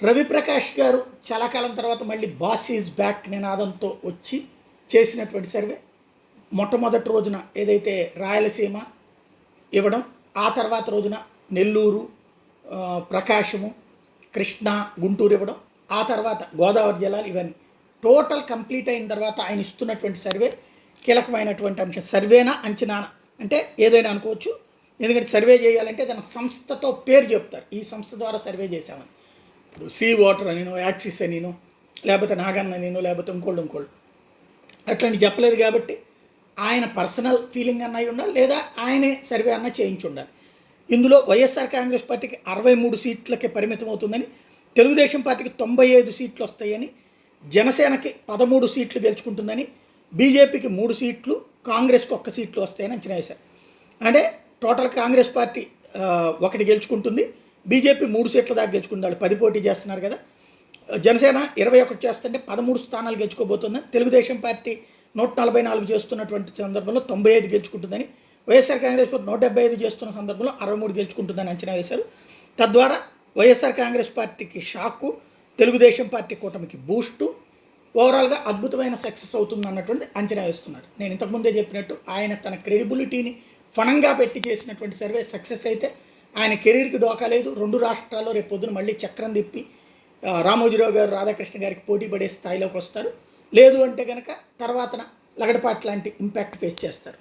రవిప్రకాష్ గారు చాలా కాలం తర్వాత మళ్ళీ బాస్ ఈజ్ బ్యాక్ నినాదంతో వచ్చి చేసినటువంటి సర్వే మొట్టమొదటి రోజున ఏదైతే రాయలసీమ ఇవ్వడం, ఆ తర్వాత రోజున నెల్లూరు, ప్రకాశము, కృష్ణా, గుంటూరు ఇవ్వడం, ఆ తర్వాత గోదావరి జిల్లాలు, ఇవన్నీ టోటల్ కంప్లీట్ అయిన తర్వాత ఆయన ఇస్తున్నటువంటి సర్వే కీలకమైనటువంటి అంశం. సర్వేనా అంచనానా అంటే ఏదైనా అనుకోవచ్చు. ఎందుకంటే సర్వే చేయాలంటే దాని సంస్థతో పేరు చెప్తారు, ఈ సంస్థ ద్వారా సర్వే చేశామని. ఇప్పుడు సీ వాటర్ అనినో, యాక్సిస్ అనినో, లేకపోతే నాగన్న అనినో, లేకపోతే ఇంకోళ్ళు అట్లాంటి చెప్పలేదు. కాబట్టి ఆయన పర్సనల్ ఫీలింగ్ అన్నవి ఉండాలి, లేదా ఆయనే సర్వే అన్న చేయించి ఉండాలి. ఇందులో వైఎస్ఆర్ కాంగ్రెస్ పార్టీకి 63 సీట్లకే పరిమితం అవుతుందని, తెలుగుదేశం పార్టీకి 95 సీట్లు వస్తాయని, జనసేనకి 13 సీట్లు గెలుచుకుంటుందని, బీజేపీకి 3 సీట్లు, కాంగ్రెస్కి 1 సీట్లు వస్తాయని అంచనా వేశారు. అంటే టోటల్ కాంగ్రెస్ పార్టీ 1 గెలుచుకుంటుంది, బీజేపీ 3 సీట్ల దాకా గెలుచుకుంటారు. 10 పోటీ చేస్తున్నారు కదా. జనసేన 21 చేస్తుంటే 13 స్థానాలు గెలుచుకోబోతుందని, తెలుగుదేశం పార్టీ 144 చేస్తున్నటువంటి సందర్భంలో 95 గెలుచుకుంటుందని, వైఎస్ఆర్ కాంగ్రెస్ పార్టీ 175 చేస్తున్న సందర్భంలో 63 గెలుచుకుంటుందని అంచనా వేశారు. తద్వారా వైఎస్ఆర్ కాంగ్రెస్ పార్టీకి షాకు, తెలుగుదేశం పార్టీ కూటమికి బూస్టు, ఓవరాల్గా అద్భుతమైన సక్సెస్ అవుతుంది అన్నటువంటి అంచనా వేస్తున్నారు. నేను ఇంతకుముందే చెప్పినట్టు ఆయన తన క్రెడిబిలిటీని ఫణంగా పెట్టి చేసినటువంటి సర్వే సక్సెస్ అయితే ఆయన కెరీర్కి డోకా లేదు. 2 రాష్ట్రాల్లో రేపు పొద్దున మళ్ళీ చక్రం తిప్పి రామోజీరావు గారు, రాధాకృష్ణ గారికి పోటీ పడే స్థాయిలోకి వస్తారు. లేదు అంటే కనుక తర్వాతన లగడపాటి లాంటి ఇంపాక్ట్ ఫేస్ చేస్తారు.